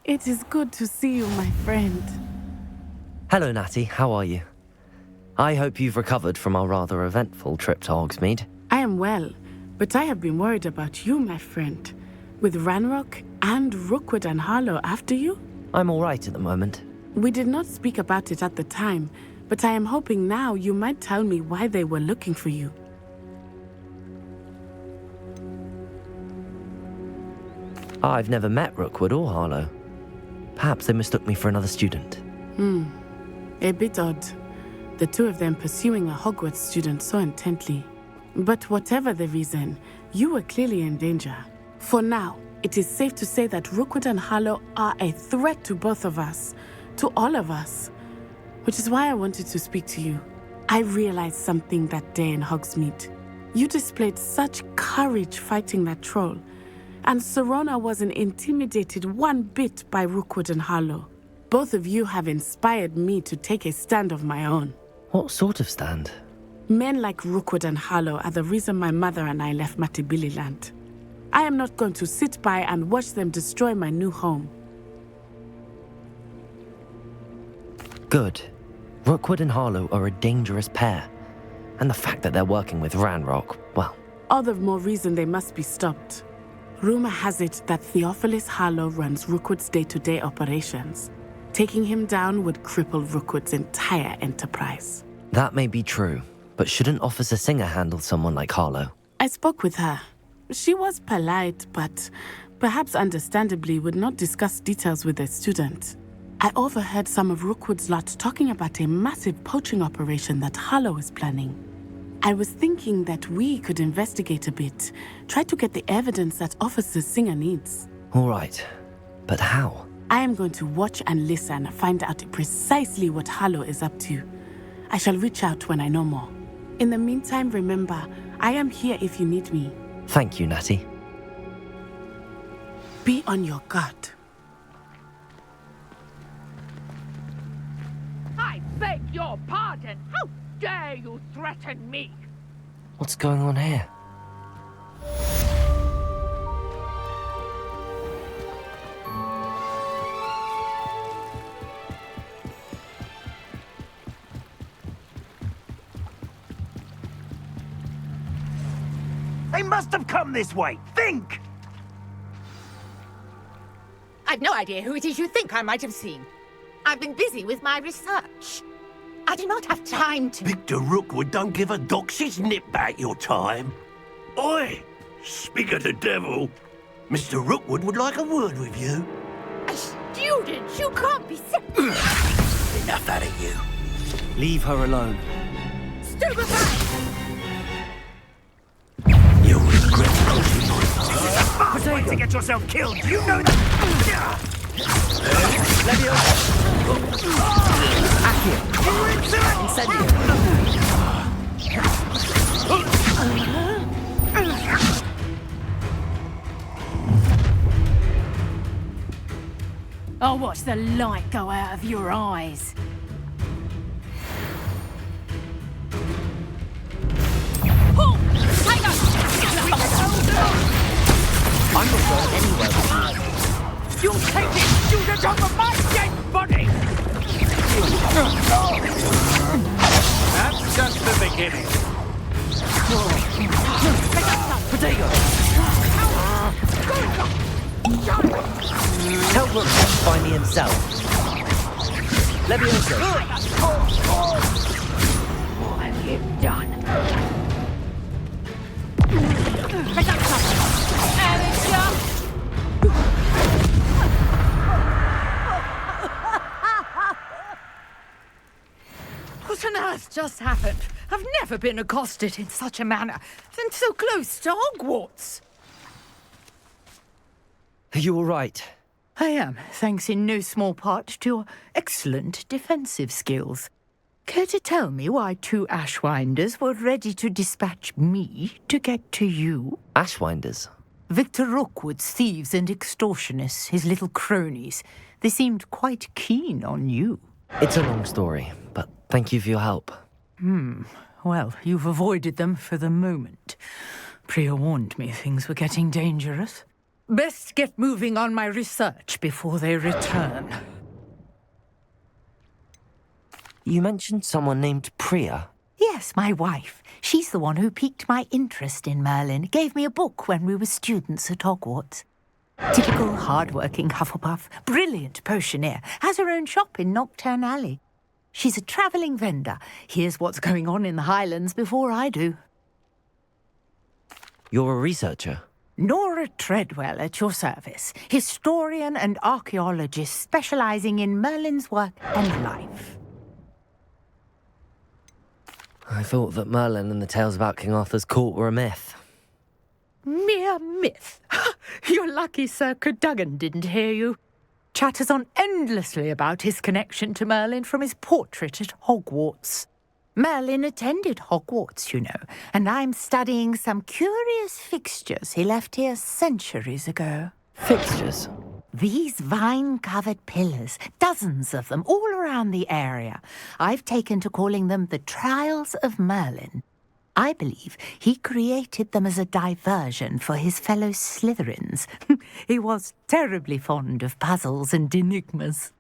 It is good to see you, my friend. Hello, Natty. How are you? I hope you've recovered from our rather eventful trip to Hogsmeade. I am well, but I have been worried about you, my friend. With Ranrock and Rookwood and Harlow after you? I'm all right at the moment. We did not speak about it at the time, but I am hoping now you might tell me why they were looking for you. I've never met Rookwood or Harlow. Perhaps they mistook me for another student. A bit odd. The two of them pursuing a Hogwarts student so intently. But whatever the reason, you were clearly in danger. For now, it is safe to say that Rookwood and Harlow are a threat to both of us, to all of us. Which is why I wanted to speak to you. I realized something that day in Hogsmeade. You displayed such courage fighting that troll, and Serona wasn't intimidated one bit by Rookwood and Harlow. Both of you have inspired me to take a stand of my own. What sort of stand? Men like Rookwood and Harlow are the reason my mother and I left Matabeleland. I am not going to sit by and watch them destroy my new home. Good. Rookwood and Harlow are a dangerous pair. And the fact that they're working with Ranrock, well... All the more reason they must be stopped. Rumor has it that Theophilus Harlow runs Rookwood's day-to-day operations. Taking him down would cripple Rookwood's entire enterprise. That may be true, but shouldn't Officer Singer handle someone like Harlow? I spoke with her. She was polite, but perhaps understandably would not discuss details with a student. I overheard some of Rookwood's lot talking about a massive poaching operation that Harlow is planning. I was thinking that we could investigate a bit, try to get the evidence that Officer Singer needs. All right, but how? I am going to watch and listen, find out precisely what Harlow is up to. I shall reach out when I know more. In the meantime, remember, I am here if you need me. Thank you, Natty. Be on your guard. I beg your pardon! How dare you threaten me? What's going on here? They must have come this way. Think! I've no idea who it is you think I might have seen. I've been busy with my research. I do not have time to... Victor Rookwood don't give a doxy's nip back your time. Oi! Speak of the devil. Mr. Rookwood would like a word with you. A student? You can't be sick. Enough out of you. Leave her alone. Stupefy! You'll regret losing my fast way to get yourself killed. You know that. I'll watch the light go out of your eyes. I'm not going anywhere with you. You'll take this student over my dead body! That's just the beginning. Protego! Tell Rookwood to find me himself. Levioso! What have you done? What on earth just happened? I've never been accosted in such a manner, and so close to Hogwarts. Are you all right? I am, thanks in no small part to your excellent defensive skills. Care to tell me why two Ashwinders were ready to dispatch me to get to you? Ashwinders? Victor Rookwood's thieves and extortionists, his little cronies. They seemed quite keen on you. It's a long story, but thank you for your help. Well, you've avoided them for the moment. Priya warned me things were getting dangerous. Best get moving on my research before they return. You mentioned someone named Priya. Yes, my wife. She's the one who piqued my interest in Merlin. Gave me a book when we were students at Hogwarts. Typical hard-working Hufflepuff, brilliant potioneer, has her own shop in Nocturne Alley. She's a travelling vendor. Hears what's going on in the Highlands before I do. You're a researcher? Nora Treadwell at your service, historian and archaeologist specialising in Merlin's work and life. I thought that Merlin and the tales about King Arthur's court were a myth. Mere myth. You're lucky Sir Cadogan didn't hear you. Chatters on endlessly about his connection to Merlin from his portrait at Hogwarts. Merlin attended Hogwarts, you know, and I'm studying some curious fixtures he left here centuries ago. Fixtures? These vine-covered pillars, dozens of them, all around the area. I've taken to calling them the Trials of Merlin. I believe he created them as a diversion for his fellow Slytherins. He was terribly fond of puzzles and enigmas.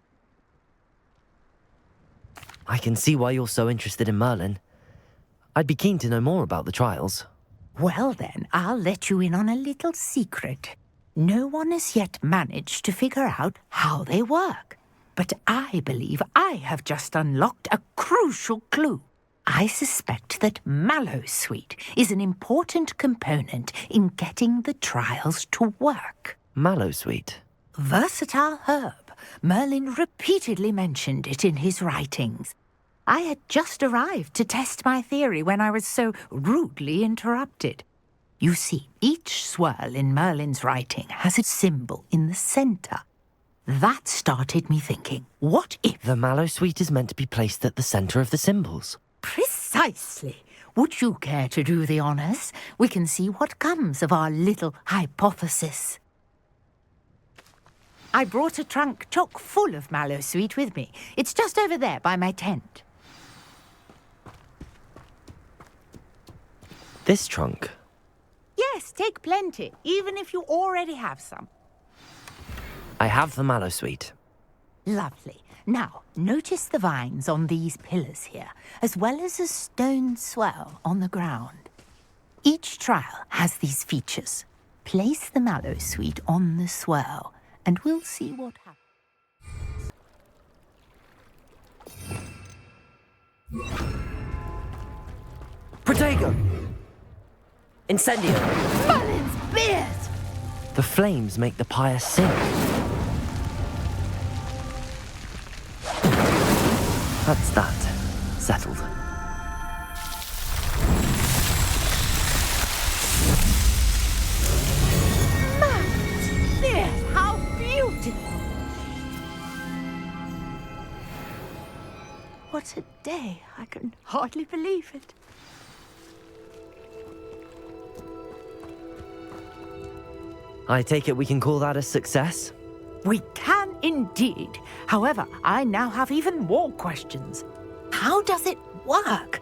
I can see why you're so interested in Merlin. I'd be keen to know more about the trials. Well then, I'll let you in on a little secret. No one has yet managed to figure out how they work. But I believe I have just unlocked a crucial clue. I suspect that Mallowsweet is an important component in getting the trials to work. Mallowsweet? Versatile herb. Merlin repeatedly mentioned it in his writings. I had just arrived to test my theory when I was so rudely interrupted. You see, each swirl in Merlin's writing has a symbol in the centre. That started me thinking, what if... The Mallowsweet is meant to be placed at the centre of the symbols. Precisely. Would you care to do the honours? We can see what comes of our little hypothesis. I brought a trunk chock full of Mallowsweet with me. It's just over there by my tent. This trunk? Yes, take plenty, even if you already have some. I have the Mallowsweet. Lovely. Now, notice the vines on these pillars here, as well as a stone swell on the ground. Each trial has these features. Place the Mallowsweet on the swell, and we'll see what happens. Protego! Incendio! Merlin's beard! The flames make the pyre sing. That's that. Settled. Merlin's beard! How beautiful! What a day. I can hardly believe it. I take it we can call that a success? We can indeed. However, I now have even more questions. How does it work?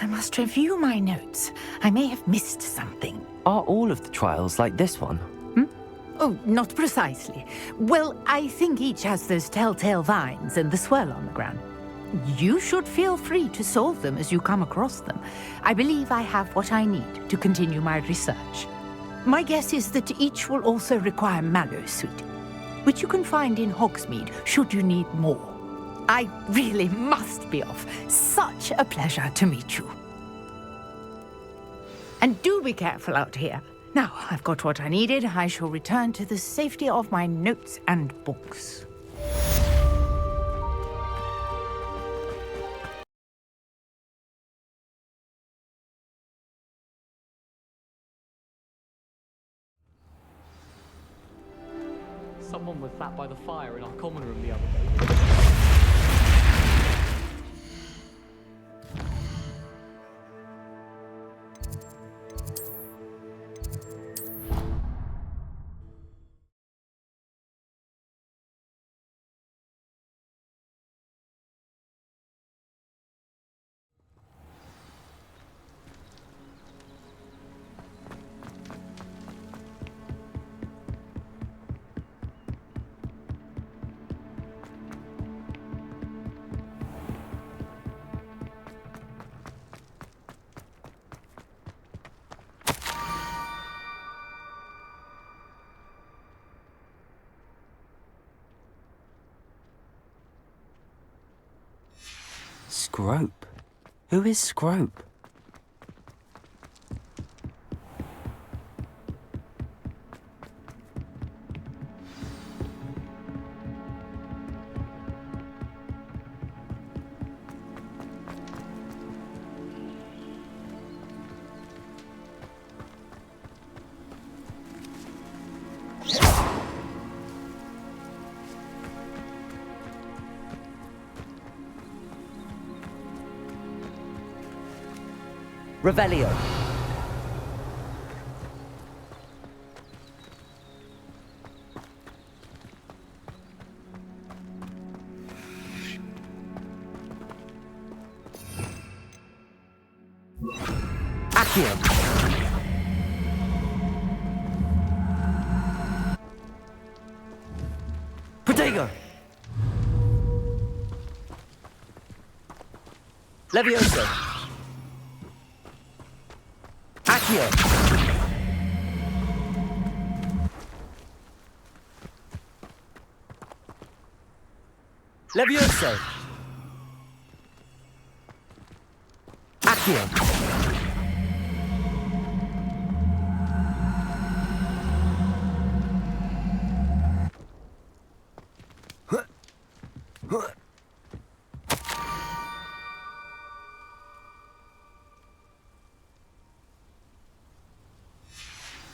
I must review my notes. I may have missed something. Are all of the trials like this one? Oh, not precisely. Well, I think each has those telltale vines and the swirl on the ground. You should feel free to solve them as you come across them. I believe I have what I need to continue my research. My guess is that each will also require Mallowsweet, which you can find in Hogsmeade should you need more. I really must be off. Such a pleasure to meet you. And do be careful out here. Now, I've got what I needed. I shall return to the safety of my notes and books. Someone was sat by the fire in our common room the other day. Scrope? Who is Scrope? Revelio. Accio. Protego. Levioso. Accio. Levioso. Accio.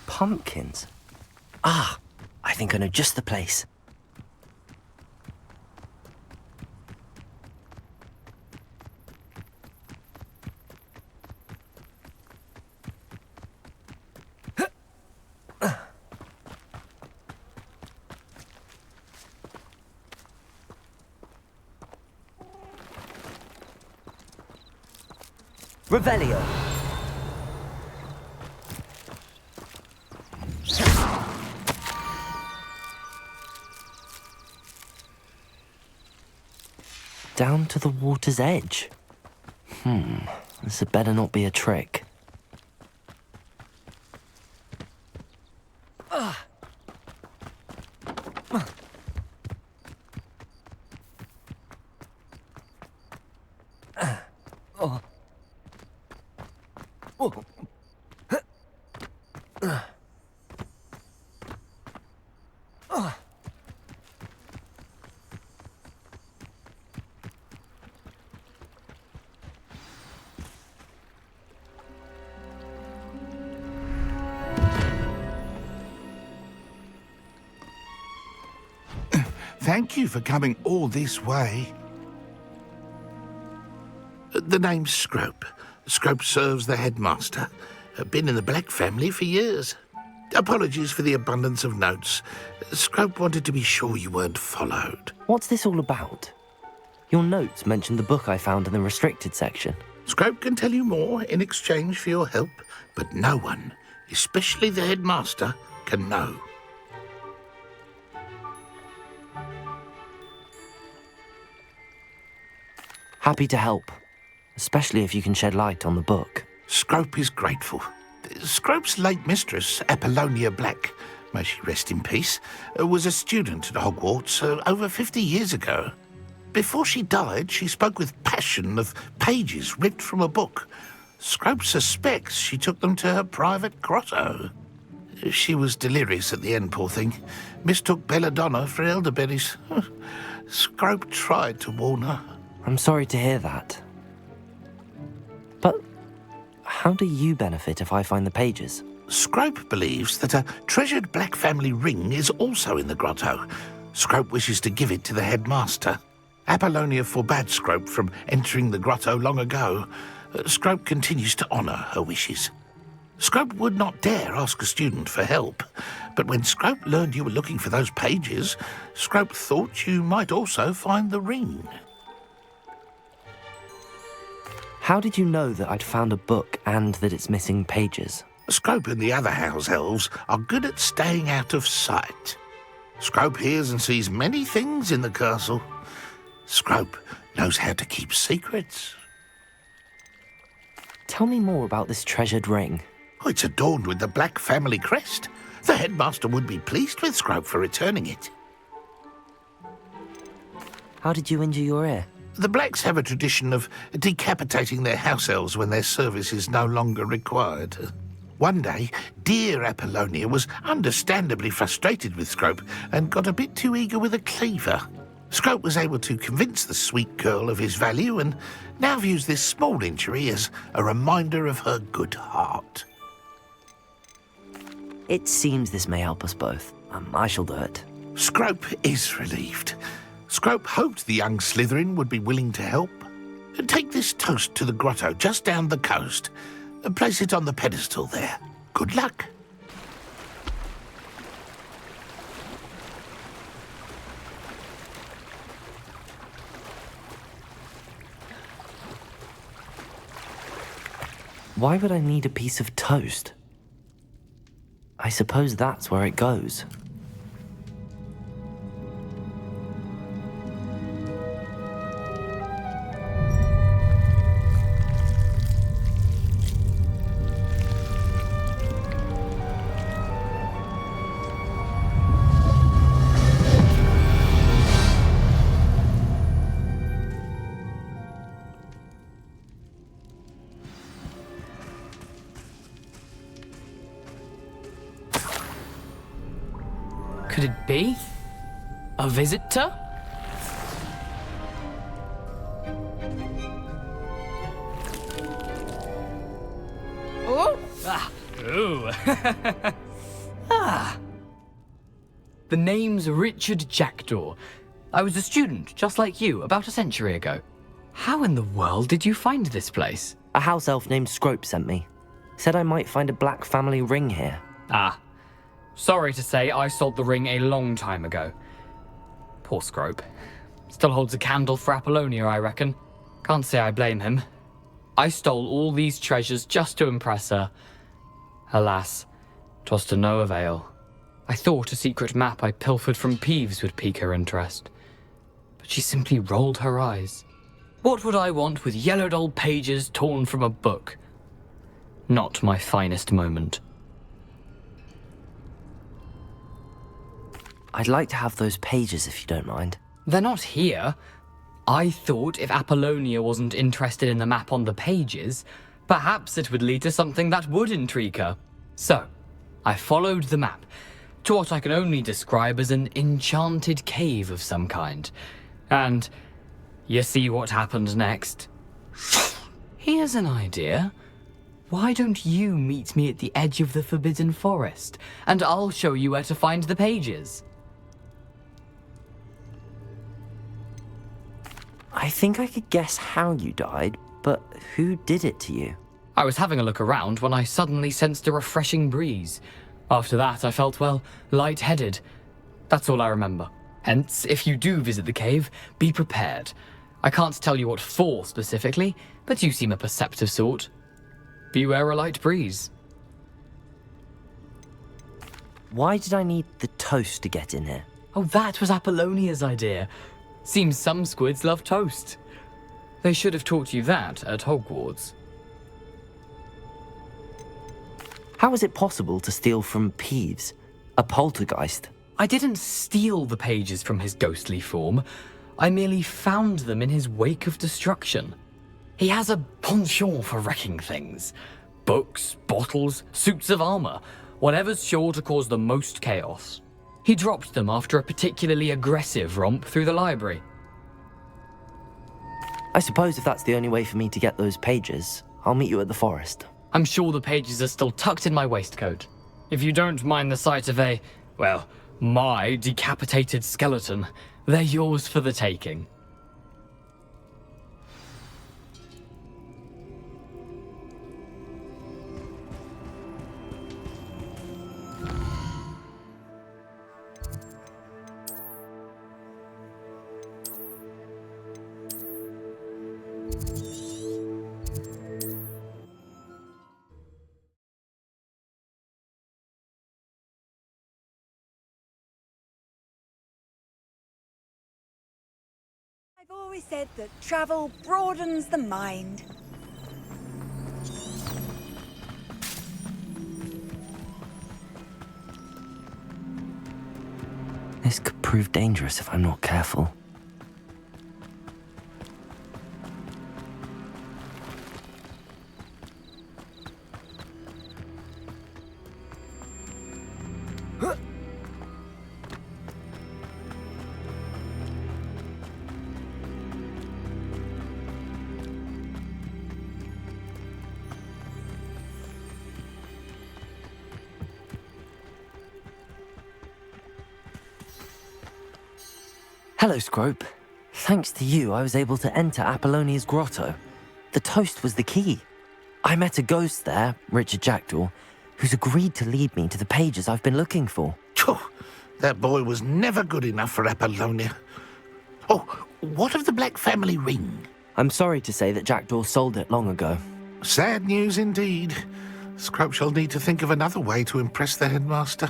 Pumpkins? Ah, I think I know just the place. Revelio. Down to the water's edge. This had better not be a trick. Thank you for coming all this way. The name's Scrope. Scrope serves the headmaster. Been in the Black family for years. Apologies for the abundance of notes. Scrope wanted to be sure you weren't followed. What's this all about? Your notes mentioned the book I found in the restricted section. Scrope can tell you more in exchange for your help, but no one, especially the headmaster, can know. Happy to help, especially if you can shed light on the book. Scrope is grateful. Scrope's late mistress, Apollonia Black, may she rest in peace, was a student at Hogwarts over 50 years ago. Before she died, she spoke with passion of pages ripped from a book. Scrope suspects she took them to her private grotto. She was delirious at the end, poor thing. Mistook belladonna for elderberries. Scrope tried to warn her. I'm sorry to hear that. But how do you benefit if I find the pages? Scrope believes that a treasured Black family ring is also in the grotto. Scrope wishes to give it to the headmaster. Apollonia forbade Scrope from entering the grotto long ago. Scrope continues to honour her wishes. Scrope would not dare ask a student for help, but when Scrope learned you were looking for those pages, Scrope thought you might also find the ring. How did you know that I'd found a book and that it's missing pages? Scrope and the other house elves are good at staying out of sight. Scrope hears and sees many things in the castle. Scrope knows how to keep secrets. Tell me more about this treasured ring. Oh, it's adorned with the Black family crest. The headmaster would be pleased with Scrope for returning it. How did you injure your ear? The Blacks have a tradition of decapitating their house elves when their service is no longer required. One day, dear Apollonia was understandably frustrated with Scrope and got a bit too eager with a cleaver. Scrope was able to convince the sweet girl of his value and now views this small injury as a reminder of her good heart. It seems this may help us both. I shall do it. Scrope is relieved. Scrope hoped the young Slytherin would be willing to help. Take this toast to the grotto just down the coast and place it on the pedestal there. Good luck. Why would I need a piece of toast? I suppose that's where it goes. Could it be? A visitor? Oh! Ah! Ooh! Ah! The name's Richard Jackdaw. I was a student, just like you, about a century ago. How in the world did you find this place? A house elf named Scrope sent me. Said I might find a black family ring here. Ah. Sorry to say, I sold the ring a long time ago. Poor Scrope. Still holds a candle for Apollonia, I reckon. Can't say I blame him. I stole all these treasures just to impress her. Alas, 'twas to no avail. I thought a secret map I pilfered from Peeves would pique her interest. But she simply rolled her eyes. What would I want with yellowed old pages torn from a book? Not my finest moment. I'd like to have those pages if you don't mind. They're not here. I thought if Apollonia wasn't interested in the map on the pages, perhaps it would lead to something that would intrigue her. So, I followed the map to what I can only describe as an enchanted cave of some kind. And you see what happened next? Here's an idea. Why don't you meet me at the edge of the Forbidden Forest, and I'll show you where to find the pages. I think I could guess how you died, but who did it to you? I was having a look around when I suddenly sensed a refreshing breeze. After that, I felt, well, lightheaded. That's all I remember. Hence, if you do visit the cave, be prepared. I can't tell you what for specifically, but you seem a perceptive sort. Beware a light breeze. Why did I need the toast to get in here? Oh, that was Apollonia's idea. Seems some squids love toast. They should have taught you that at Hogwarts. How is it possible to steal from Peeves, a poltergeist? I didn't steal the pages from his ghostly form. I merely found them in his wake of destruction. He has a penchant for wrecking things. Books, bottles, suits of armor, whatever's sure to cause the most chaos. He dropped them after a particularly aggressive romp through the library. I suppose if that's the only way for me to get those pages, I'll meet you at the forest. I'm sure the pages are still tucked in my waistcoat. If you don't mind the sight of my decapitated skeleton, they're yours for the taking. I've always said that travel broadens the mind. This could prove dangerous if I'm not careful. Hello, Scrope. Thanks to you, I was able to enter Apollonia's grotto. The toast was the key. I met a ghost there, Richard Jackdaw, who's agreed to lead me to the pages I've been looking for. Phew, that boy was never good enough for Apollonia. Oh, what of the Black family ring? I'm sorry to say that Jackdaw sold it long ago. Sad news indeed. Scrope shall need to think of another way to impress the headmaster.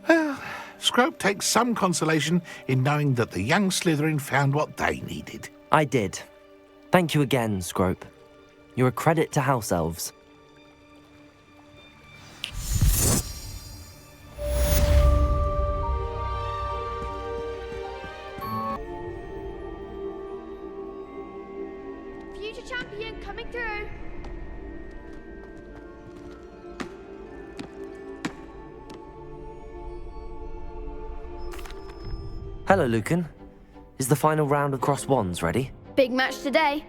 Well, Scrope takes some consolation in knowing that the young Slytherin found what they needed. I did. Thank you again, Scrope. You're a credit to House Elves. Future champion coming through. Hello, Lucan. Is the final round of Cross Wands ready? Big match today.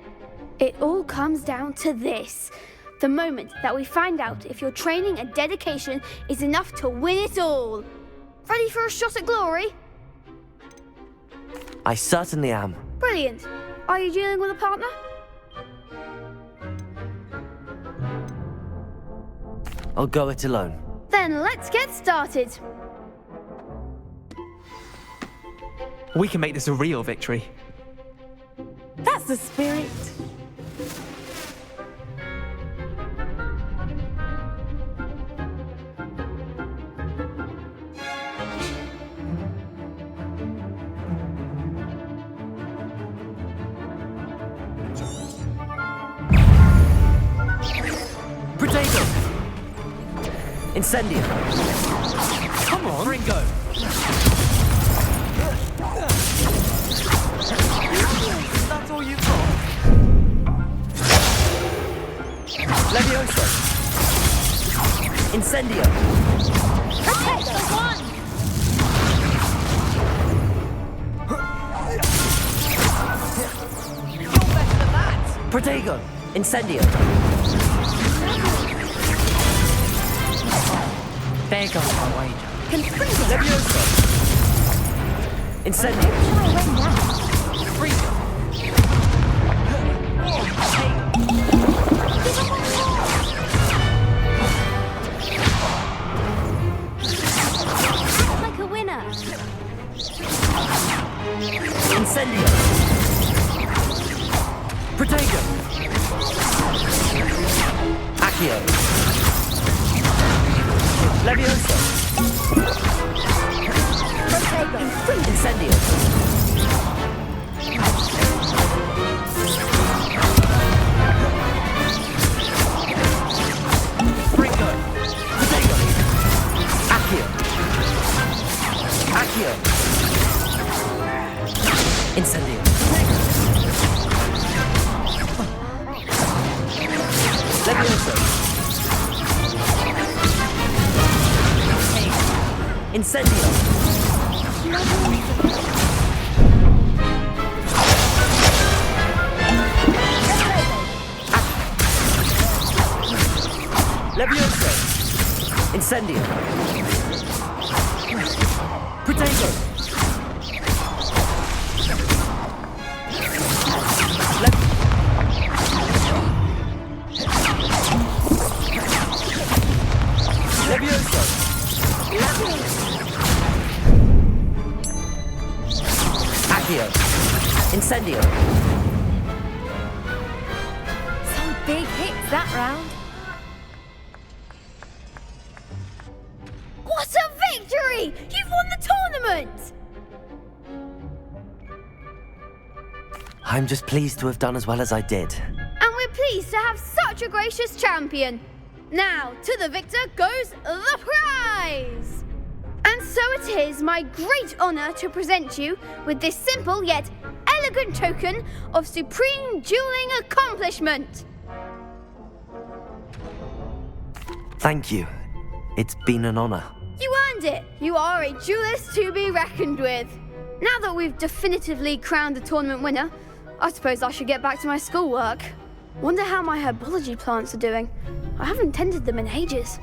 It all comes down to this. The moment that we find out if your training and dedication is enough to win it all. Ready for a shot at glory? I certainly am. Brilliant. Are you dealing with a partner? I'll go it alone. Then let's get started. We can make this a real victory. That's the spirit. Potato! Incendio! Come on! Ringo! That's all you've got? Levioso! Incendio! Protect the one! You're better than that. Protego! Incendio! There goes my wager. Levioso! Incendio! Act like a winner. Incendio! Protego! Accio! Levioso! Incendio! Ringo! Protego! Accio! Accio! Incendio! Levioso! Incendio! Levioso! Incendio! Protego! Levioso! Accio! Incendio! Some big hits that round. What a victory! You've won the tournament! I'm just pleased to have done as well as I did. And we're pleased to have such a gracious champion. Now, to the victor goes the prize! And so it is my great honour to present you with this simple yet elegant token of supreme dueling accomplishment. Thank you. It's been an honor. You earned it. You are a duelist to be reckoned with. Now that we've definitively crowned the tournament winner, I suppose I should get back to my schoolwork. Wonder how my herbology plants are doing. I haven't tended them in ages.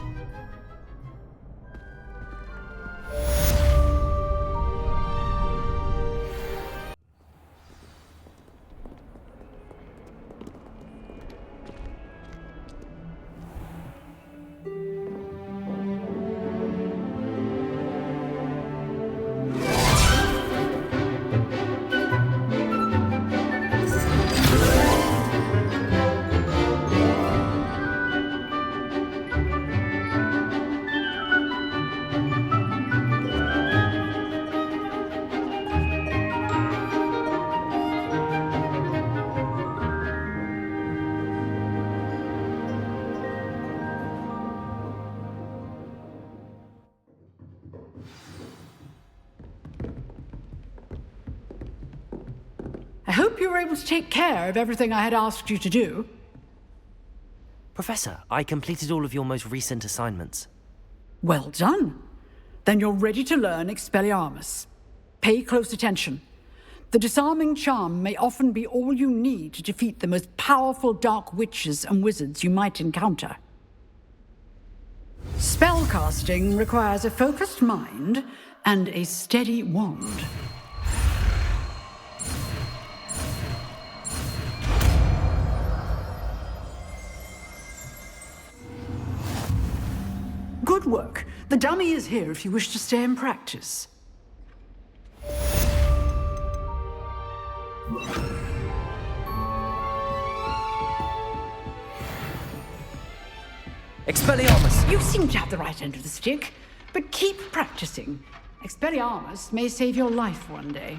hope you were able to take care of everything I had asked you to do. Professor, I completed all of your most recent assignments. Well done. Then you're ready to learn Expelliarmus. Pay close attention. The disarming charm may often be all you need to defeat the most powerful dark witches and wizards you might encounter. Spellcasting requires a focused mind and a steady wand. Good work. The dummy is here if you wish to stay and practice. Expelliarmus! You seem to have the right end of the stick, but keep practicing. Expelliarmus may save your life one day.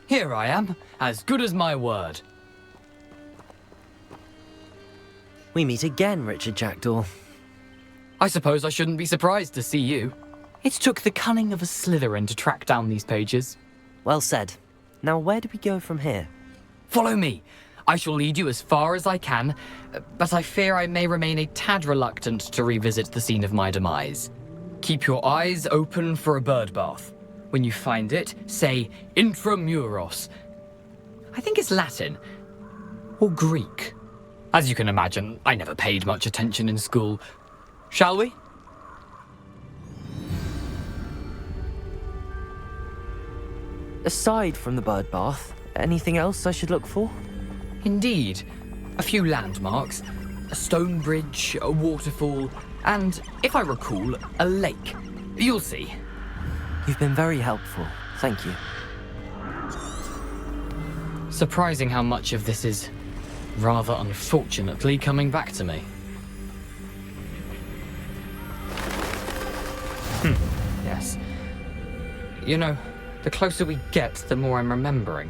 Here I am, as good as my word. We meet again, Richard Jackdaw. I suppose I shouldn't be surprised to see you. It took the cunning of a Slytherin to track down these pages. Well said. Now where do we go from here? Follow me. I shall lead you as far as I can, but I fear I may remain a tad reluctant to revisit the scene of my demise. Keep your eyes open for a bird bath. When you find it, say intramuros. I think it's Latin. Or Greek. As you can imagine, I never paid much attention in school. Shall we? Aside from the bird bath, anything else I should look for? Indeed. A few landmarks, a stone bridge, a waterfall, and, if I recall, a lake. You'll see. You've been very helpful. Thank you. Surprising how much of this is, rather unfortunately, coming back to me. Yes. You know, the closer we get, the more I'm remembering.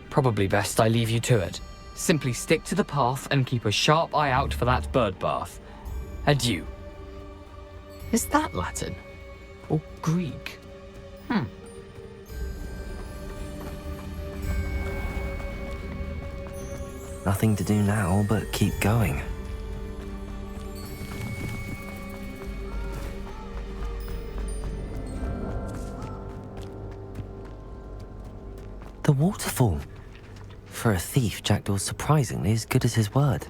Probably best I leave you to it. Simply stick to the path and keep a sharp eye out for that bird bath. Adieu. Is that Latin? Or Greek? Nothing to do now but keep going. The waterfall. For a thief, Jackdaw's surprisingly as good as his word.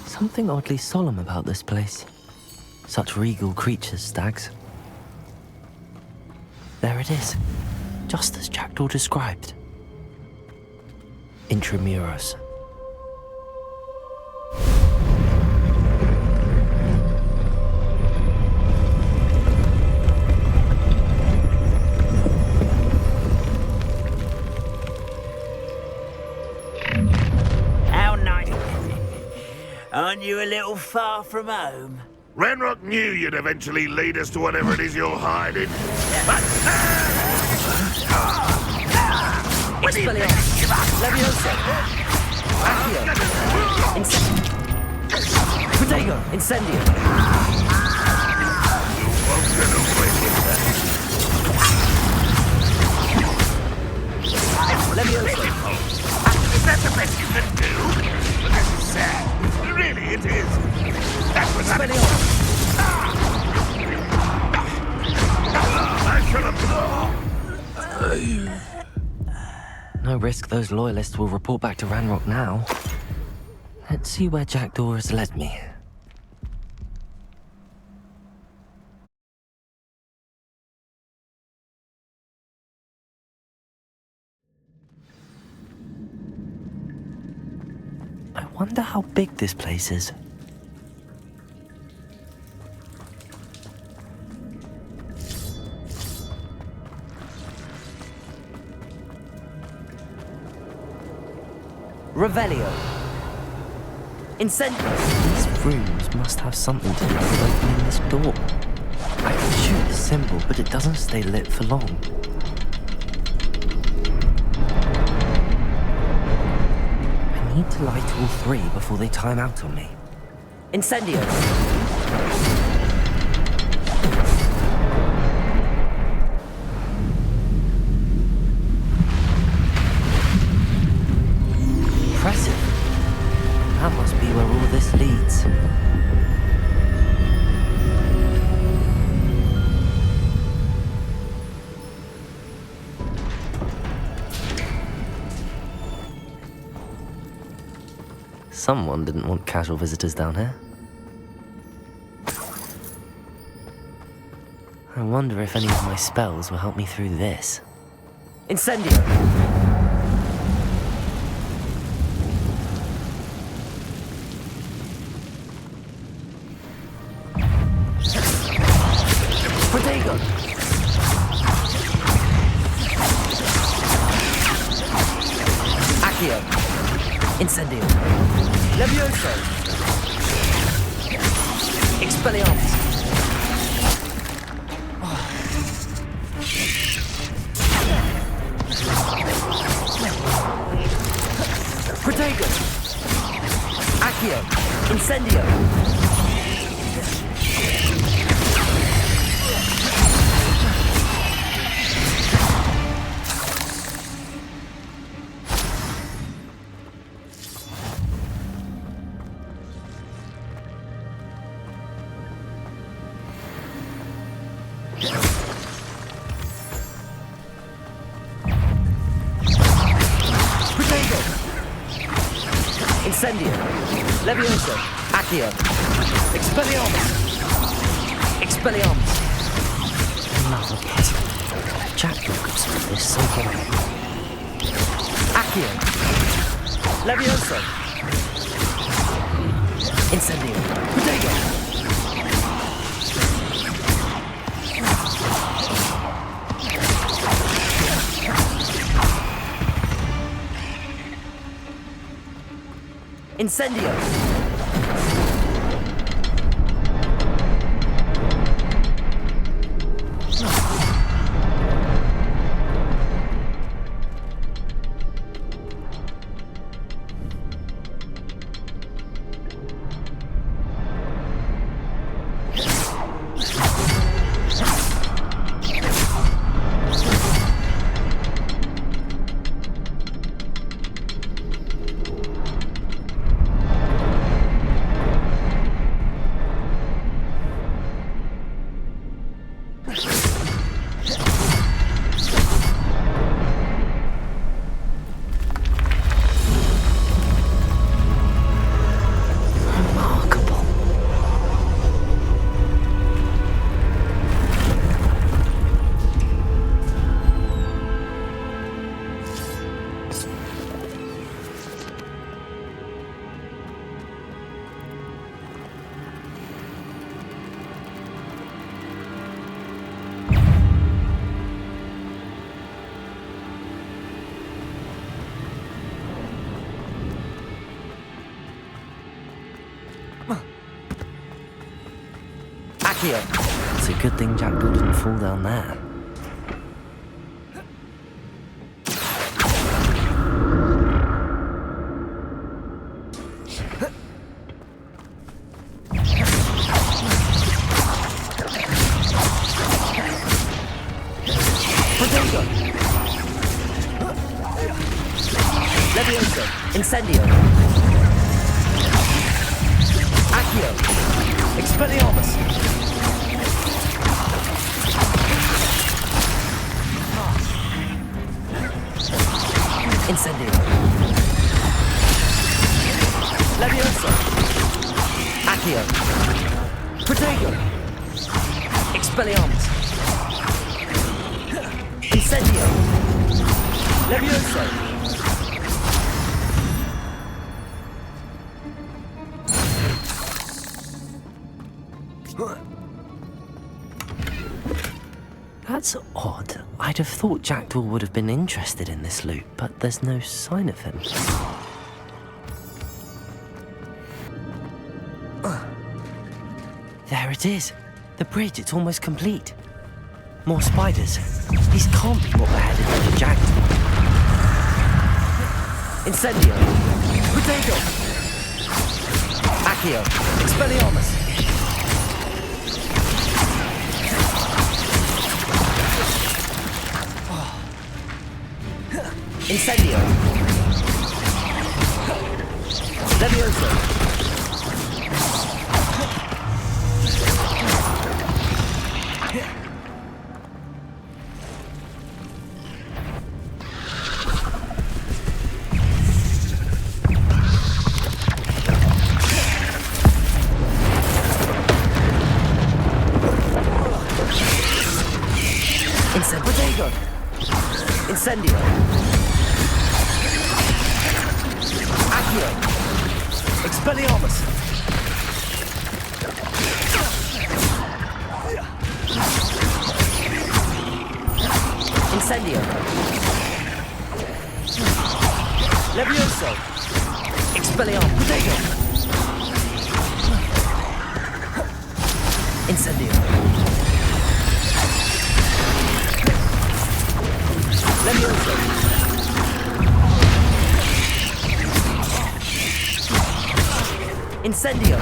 Something oddly solemn about this place. Such regal creatures, stags. There it is, just as Jackdaw described. Intramuros. Aren't you a little far from home? Ranrock knew you'd eventually lead us to whatever it is you're hiding. Expelliarmus! Leviosa! Accio! Protego! Incendio! You won't get away with that. No risk those loyalists will report back to Ranrock now. Let's see where Jackdaw has led me. I wonder how big this place is. Revelio. Incendies. These rooms must have something to do with opening this door. I can shoot the symbol, but it doesn't stay lit for long. I need to light all three before they time out on me. Incendio. Impressive. That must be where all this leads. Someone didn't want casual visitors down here. I wonder if any of my spells will help me through this. Incendio! Protego! Accio! Incendio! Levioso! Expelliarmus! Protego! Accio! Incendio! Incendio! Levioso! Accio! Expelliarmus! Expelliarmus! Another puzzle. Jackdaw could solve this so well. Accio! Levioso! Incendio! Protego! Incendio! Accio! It's a good thing Jackdaw didn't fall down there. Protego! Levioso! Incendio! Accio! Expelliarmus! Expelliarmus! Incendio! Levioso! That's odd. I'd have thought Jackdaw would have been interested in this loot, but there's no sign of him. There it is. The bridge, it's almost complete. More spiders. These can't be what were headed for the Jackdaw. Incendio. Potato. Accio. Expelliarmus. Incendio. Levioso. Potato. Incendio. Accio. Expelliarmus. Incendio. Levioso. Expelliarmus. Potato. Incendio. Levioso. Incendio.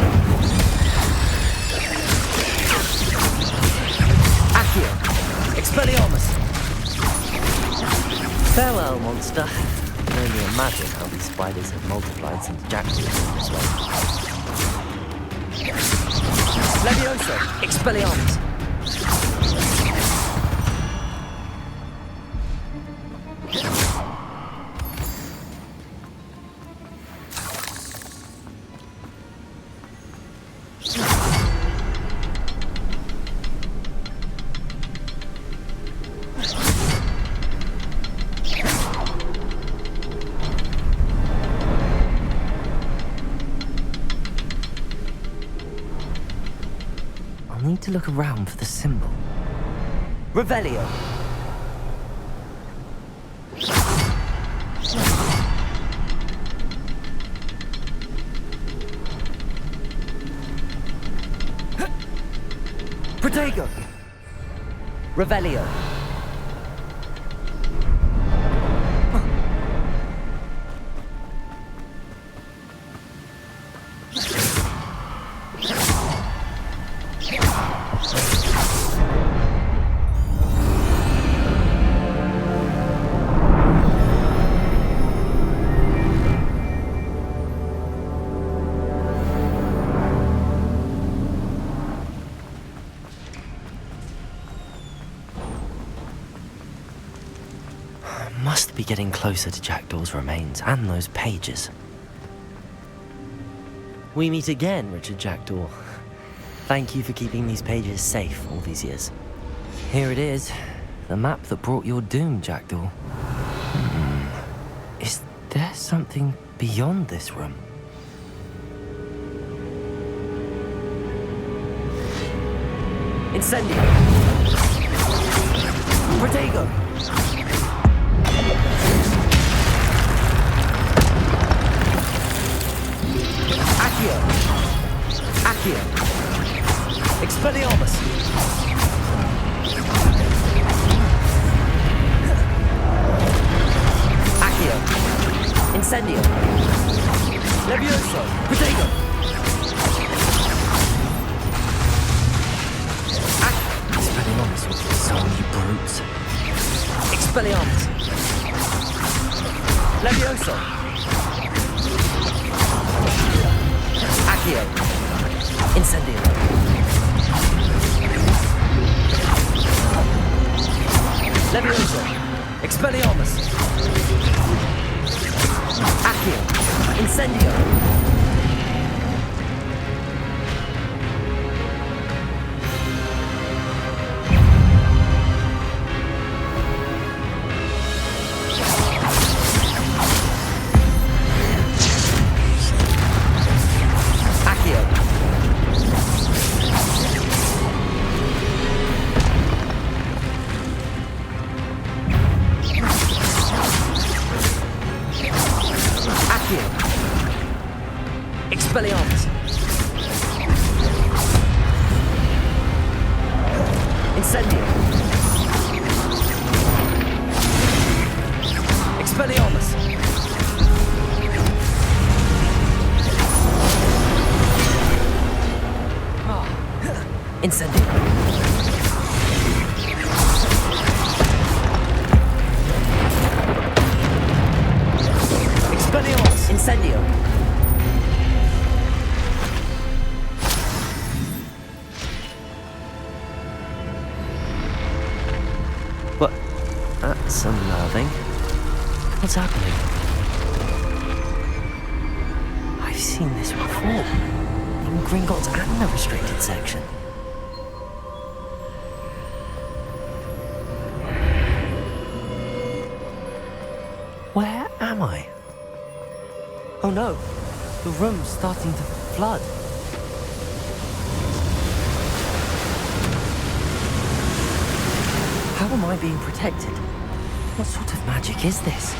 Accio. Expelliarmus. Farewell, monster. I can only imagine how these spiders have multiplied since Jackdaw was this way. Levioso. Expelliarmus. Need to look around for the symbol. Revelio. Protego. Revelio. Must be getting closer to Jackdaw's remains and those pages. We meet again, Richard Jackdaw. Thank you for keeping these pages safe all these years. Here it is, the map that brought your doom, Jackdaw. Is there something beyond this room? Incendio! Protego! Accio! Accio! Expelliarmus! Accio! Incendio! Levioso! Protego! Expelliarmus with so many brutes. Expelliarmus! Levioso! Accio! Incendio! Levioso! Expelliarmus! Accio! Incendio! Incendio! Expelliarmus! Incendio! Expelliarmus! Incendio! What? That's unnerving. What's happening? I've seen this before. In Gringotts and the restricted section. Where am I? Oh no, the room's starting to flood. How am I being protected? What sort of magic is this?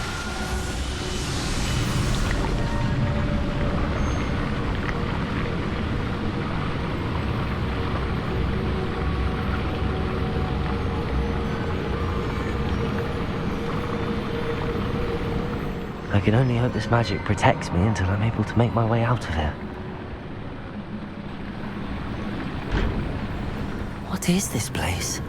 I can only hope this magic protects me until I'm able to make my way out of here. What is this place?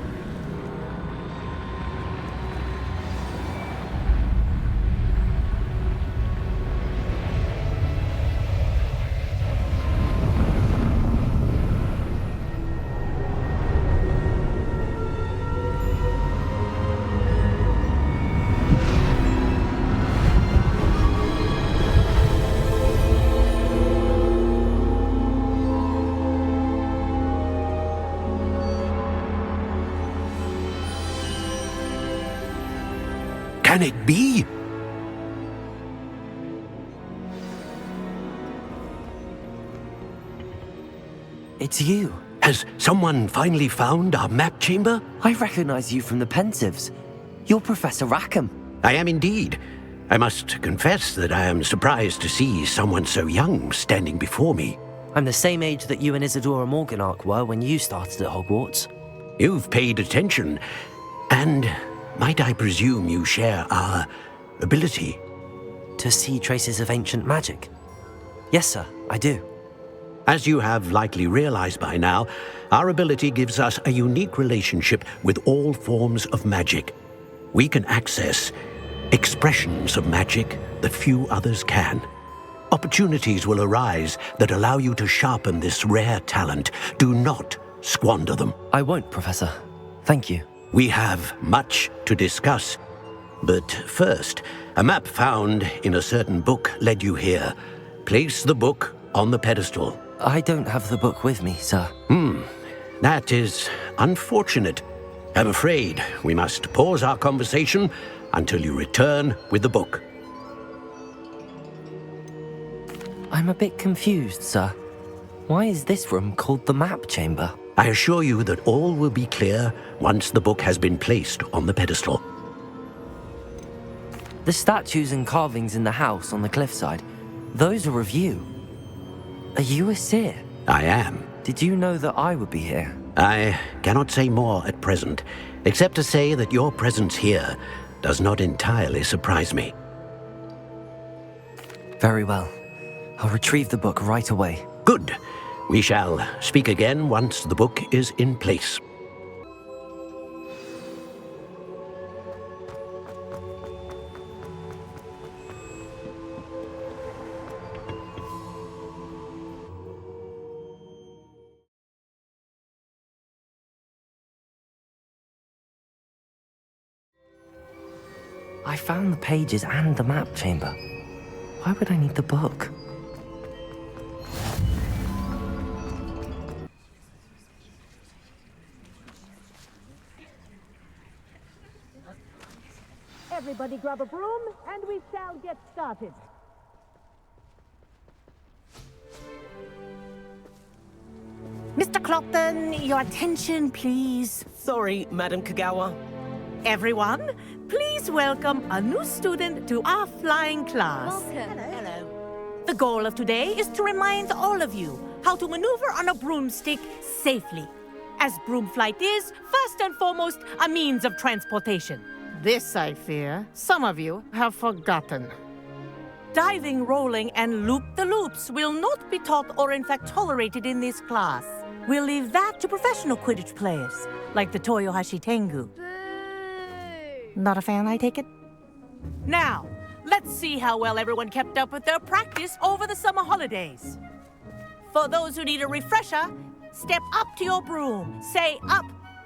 Can it be? It's you. Has someone finally found our map chamber? I recognize you from the Pensives. You're Professor Rackham. I am indeed. I must confess that I am surprised to see someone so young standing before me. I'm the same age that you and Isadora Morganach were when you started at Hogwarts. You've paid attention, and might I presume you share our ability? To see traces of ancient magic? Yes, sir, I do. As you have likely realized by now, our ability gives us a unique relationship with all forms of magic. We can access expressions of magic that few others can. Opportunities will arise that allow you to sharpen this rare talent. Do not squander them. I won't, Professor. Thank you. We have much to discuss. But first, a map found in a certain book led you here. Place the book on the pedestal. I don't have the book with me, sir. That is unfortunate. I'm afraid we must pause our conversation until you return with the book. I'm a bit confused, sir. Why is this room called the map chamber? I assure you that all will be clear once the book has been placed on the pedestal. The statues and carvings in the house on the cliffside, those are of you. Are you a seer? I am. Did you know that I would be here? I cannot say more at present, except to say that your presence here does not entirely surprise me. Very well. I'll retrieve the book right away. Good. We shall speak again once the book is in place. I found the pages and the map chamber. Why would I need the book? Everybody grab a broom, and we shall get started. Mr. Clopton, your attention, please. Sorry, Madam Kagawa. Everyone, please welcome a new student to our flying class. Welcome. Hello. The goal of today is to remind all of you how to maneuver on a broomstick safely. as broom flight is, first and foremost, a means of transportation. This, I fear, some of you have forgotten. Diving, rolling, and loop-the-loops will not be taught or in fact tolerated in this class. We'll leave that to professional Quidditch players, like the Toyohashi Tengu. Not a fan, I take it? Now, let's see how well everyone kept up with their practice over the summer holidays. For those who need a refresher, step up to your broom, say up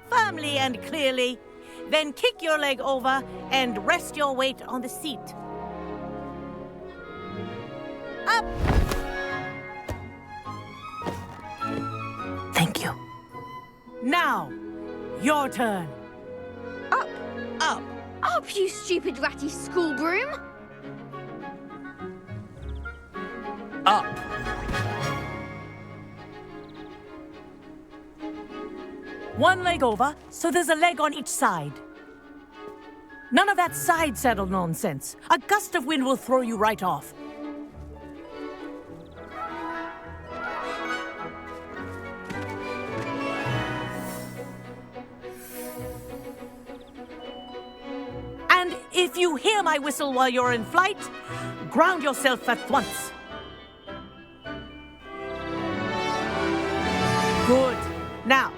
firmly and clearly, then kick your leg over and rest your weight on the seat. Up! Thank you. Now, your turn. Up, Up. up, you stupid ratty school broom. Up. One leg over, so there's a leg on each side. None of that side saddle nonsense. A gust of wind will throw you right off. And if you hear my whistle while you're in flight, ground yourself at once. Good. Now,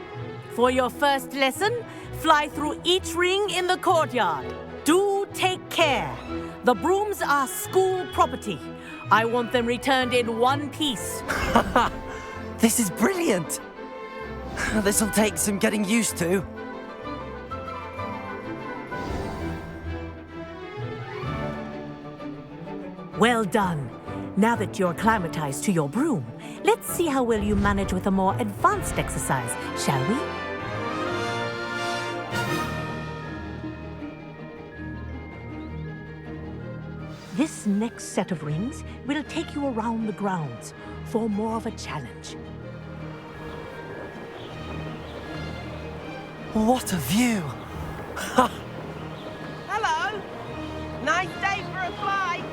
for your first lesson, fly through each ring in the courtyard. Do take care. The brooms are school property. I want them returned in one piece. This is brilliant. This'll take some getting used to. Well done. Now that you're acclimatized to your broom, let's see how well you manage with a more advanced exercise, shall we? This next set of rings will take you around the grounds for more of a challenge. What a view! Hello. Nice day for a flight.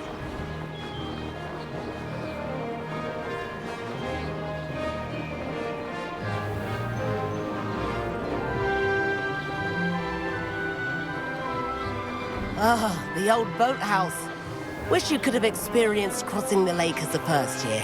Ah, the old boathouse. Wish you could have experienced crossing the lake as a first year.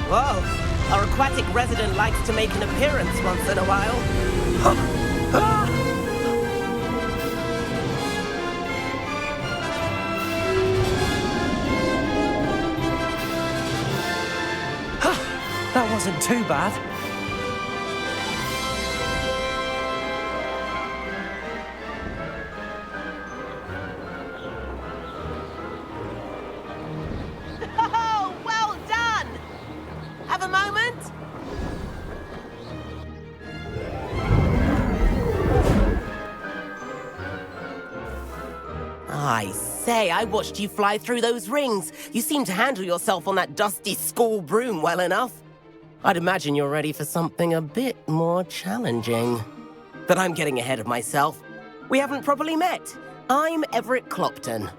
Whoa, our aquatic resident likes to make an appearance once in a while. That wasn't too bad. Oh, well done! Have a moment? I say, I watched you fly through those rings. You seem to handle yourself on that dusty school broom well enough. I'd imagine you're ready for something a bit more challenging. But I'm getting ahead of myself. We haven't properly met. I'm Everett Clopton.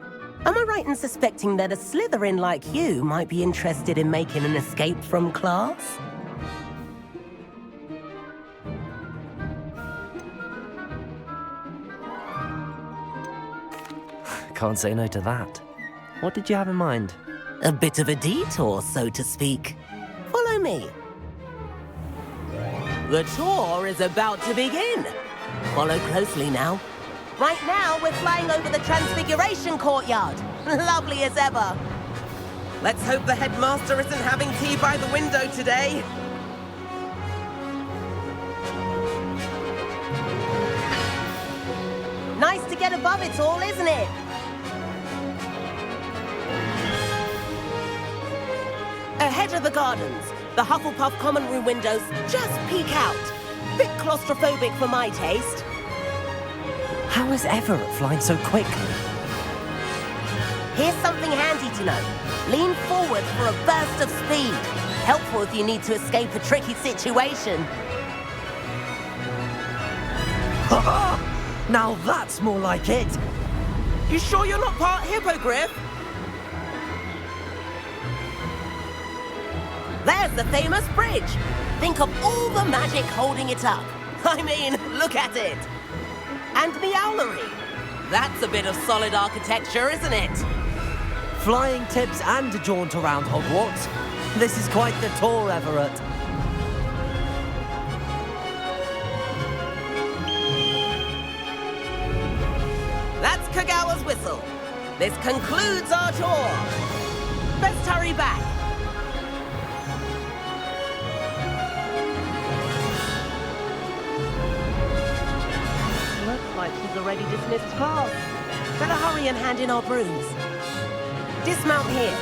Am I right in suspecting that a Slytherin like you might be interested in making an escape from class? Can't say no to that. What did you have in mind? A bit of a detour, so to speak. Follow me. The tour is about to begin. Follow closely now. Right now, we're flying over the Transfiguration Courtyard. Lovely as ever. Let's hope the headmaster isn't having tea by the window today. Nice to get above it all, isn't it? Ahead of the gardens, the Hufflepuff common room windows just peek out. Bit claustrophobic for my taste. How is Everett flying so quickly? Here's something handy to know. Lean forward for a burst of speed. Helpful if you need to escape a tricky situation. Now that's more like it. You sure you're not part hippogriff? There's the famous bridge. Think of all the magic holding it up. I mean, look at it. And the owlery. That's a bit of solid architecture, isn't it? Flying tips and a jaunt around Hogwarts. This is quite the tour, Everett. That's Kagawa's whistle. This concludes our tour. Best hurry back. Looks like she's already dismissed class. Better hurry and hand in our brooms. Dismount here.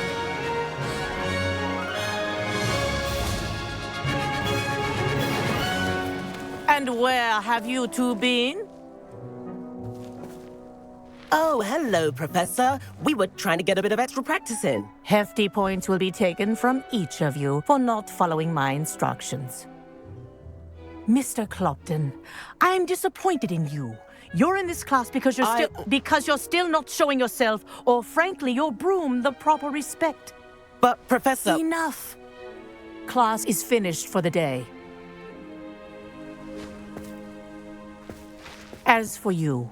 And where have you two been? Oh, hello, Professor. We were trying to get a bit of extra practice in. Hefty points will be taken from each of you for not following my instructions. Mr. Clopton, I'm disappointed in you. You're in this class because you're still not showing yourself, or frankly, your broom the proper respect. But, Professor... Enough! Class is finished for the day. As for you,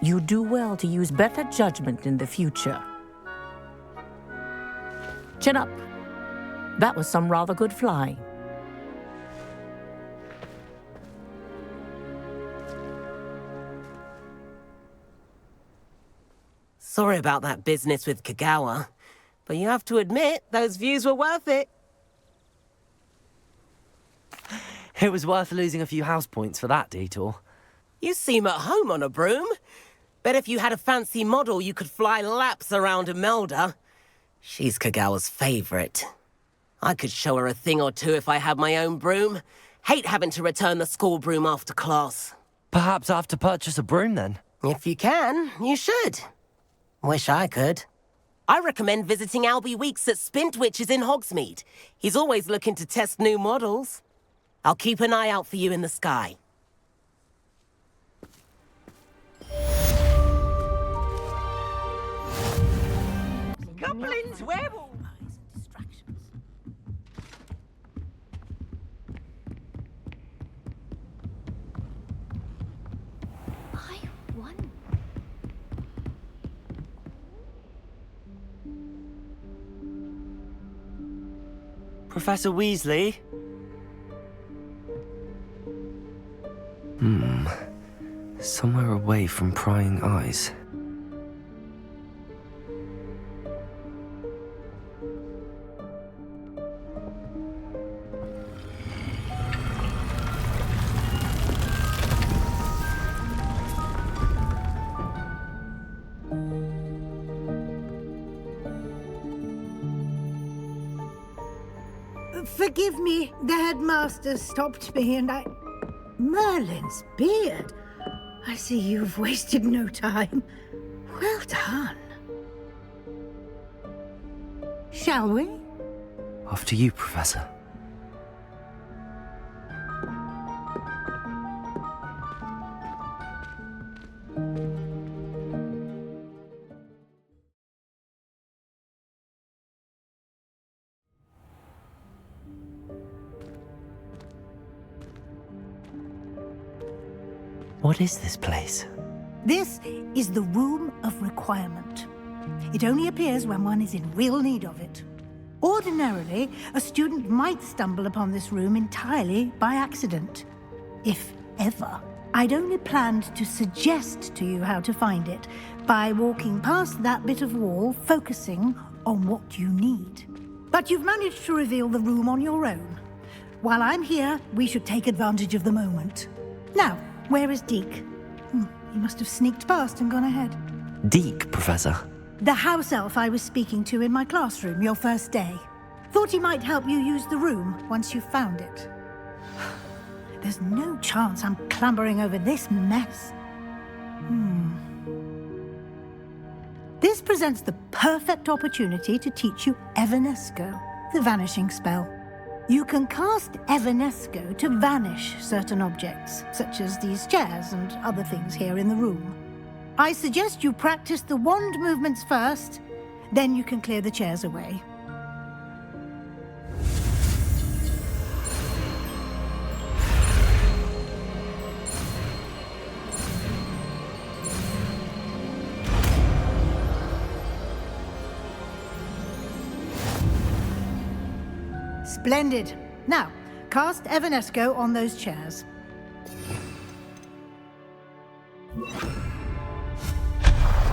you do well to use better judgment in the future. Chin up. That was some rather good flying. Sorry about that business with Kagawa, but you have to admit, those views were worth it. It was worth losing a few house points for that detour. You seem at home on a broom. Bet if you had a fancy model, you could fly laps around Imelda. She's Kagawa's favorite. I could show her a thing or two if I had my own broom. Hate having to return the school broom after class. Perhaps I have to purchase a broom then? If you can, you should. Wish I could. I recommend visiting Albie Weeks at Spintwitches in Hogsmeade. He's always looking to test new models. I'll keep an eye out for you in the sky. Goblins, werewolves. Professor Weasley? Somewhere away from prying eyes. Forgive me, the headmaster stopped me and I... Merlin's beard. I see you've wasted no time. Well done. Shall we? After you, Professor. What is this place? This is the Room of Requirement. It only appears when one is in real need of it. Ordinarily, a student might stumble upon this room entirely by accident, if ever. I'd only planned to suggest to you how to find it by walking past that bit of wall, focusing on what you need. But you've managed to reveal the room on your own. While I'm here, we should take advantage of the moment. Now, where is Deke? He must have sneaked past and gone ahead. Deke, Professor. The house elf I was speaking to in my classroom your first day. Thought he might help you use the room once you found it. There's no chance I'm clambering over this mess. This presents the perfect opportunity to teach you Evanesco, the vanishing spell. You can cast Evanesco to vanish certain objects, such as these chairs and other things here in the room. I suggest you practice the wand movements first, then you can clear the chairs away. Splendid. Now, cast Evanesco on those chairs.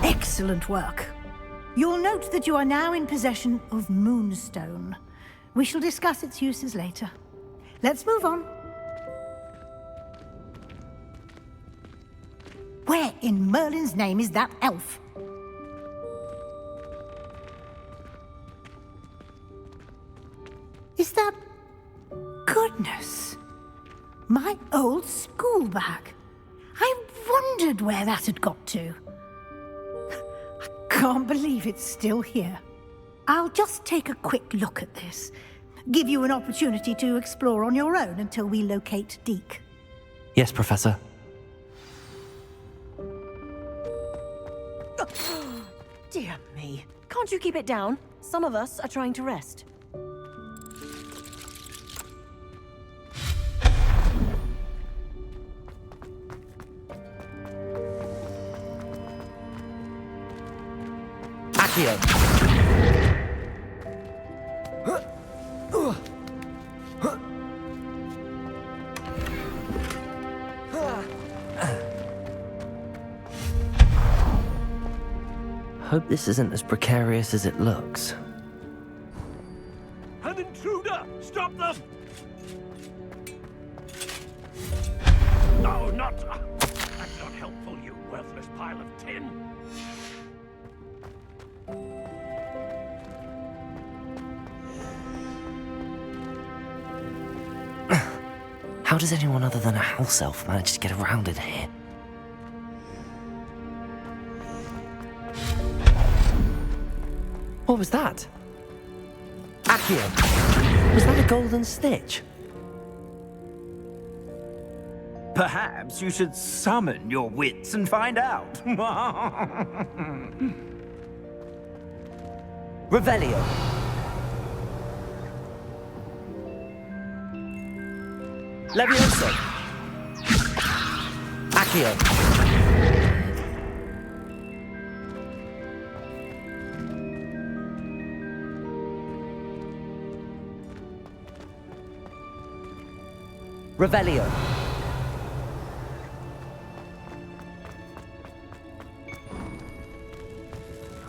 Excellent work. You'll note that you are now in possession of Moonstone. We shall discuss its uses later. Let's move on. Where in Merlin's name is that elf? Is that... Goodness! My old school bag. I wondered where that had got to. I can't believe it's still here. I'll just take a quick look at this. Give you an opportunity to explore on your own until we locate Deke. Yes, Professor. Dear me. Can't you keep it down? Some of us are trying to rest. Accio. Hope this isn't as precarious as it looks. An intruder! Stop them! No, not... That's not helpful, you worthless pile of tin. How does anyone other than a house elf manage to get around in here? What was that? Accio! Was that a golden snitch? Perhaps you should summon your wits and find out. Revelio! Levioso! Accio! Revelio!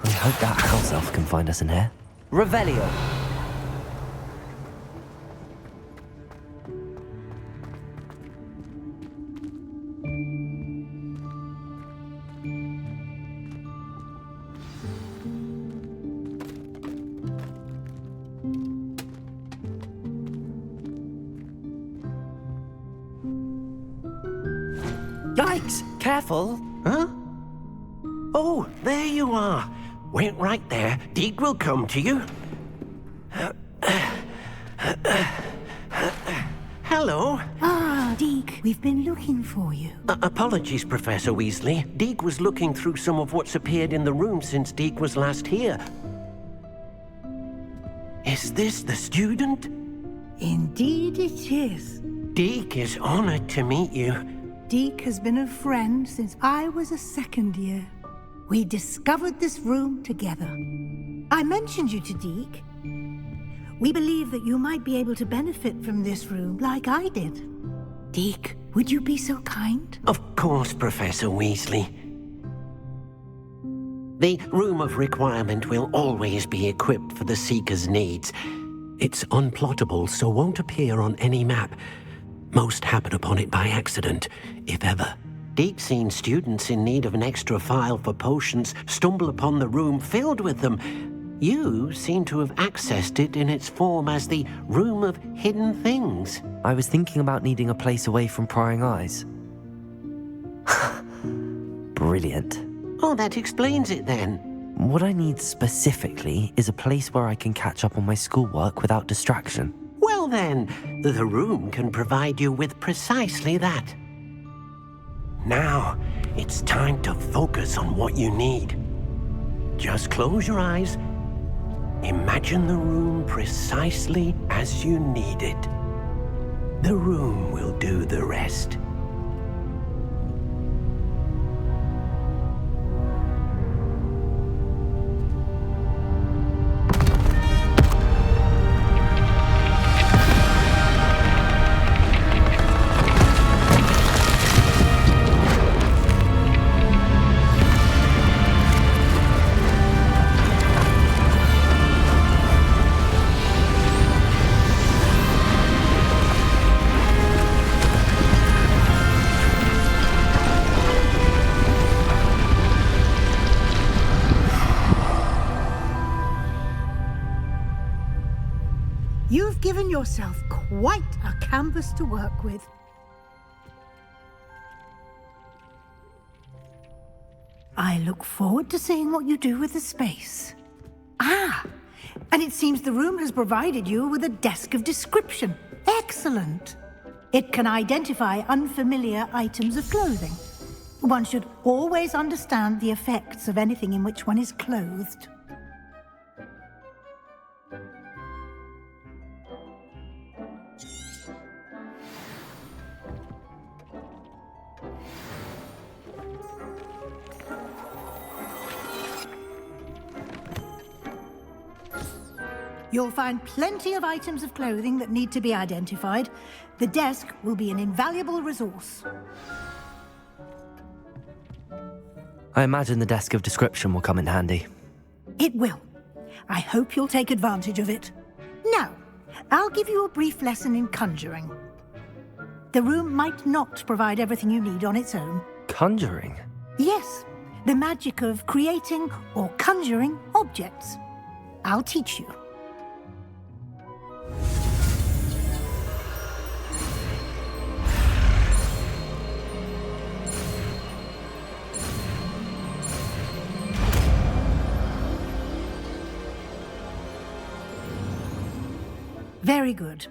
I hope that house elf can find us in here. Revelio! Yikes! Careful! Huh? Oh, there you are. Wait right there. Deke will come to you. Hello. Ah, Deke, we've been looking for you. Apologies, Professor Weasley. Deke was looking through some of what's appeared in the room since Deke was last here. Is this the student? Indeed it is. Deke is honored to meet you. Deke has been a friend since I was a second year. We discovered this room together. I mentioned you to Deke. We believe that you might be able to benefit from this room like I did. Deke, would you be so kind? Of course, Professor Weasley. The Room of Requirement will always be equipped for the Seeker's needs. It's unplottable, so won't appear on any map. Most happen upon it by accident, if ever. Deke's seen students in need of an extra file for potions stumble upon the room filled with them. You seem to have accessed it in its form as the Room of Hidden Things. I was thinking about needing a place away from prying eyes. Brilliant. Oh, that explains it then. What I need specifically is a place where I can catch up on my schoolwork without distraction. Well then, the room can provide you with precisely that. Now, it's time to focus on what you need. Just close your eyes. Imagine the room precisely as you need it. The room will do the rest. You've given yourself quite a canvas to work with. I look forward to seeing what you do with the space. Ah, and it seems the room has provided you with a desk of description. Excellent. It can identify unfamiliar items of clothing. One should always understand the effects of anything in which one is clothed. You'll find plenty of items of clothing that need to be identified. The desk will be an invaluable resource. I imagine the desk of description will come in handy. It will. I hope you'll take advantage of it. Now, I'll give you a brief lesson in conjuring. The room might not provide everything you need on its own. Conjuring? Yes, the magic of creating or conjuring objects. I'll teach you. Very good.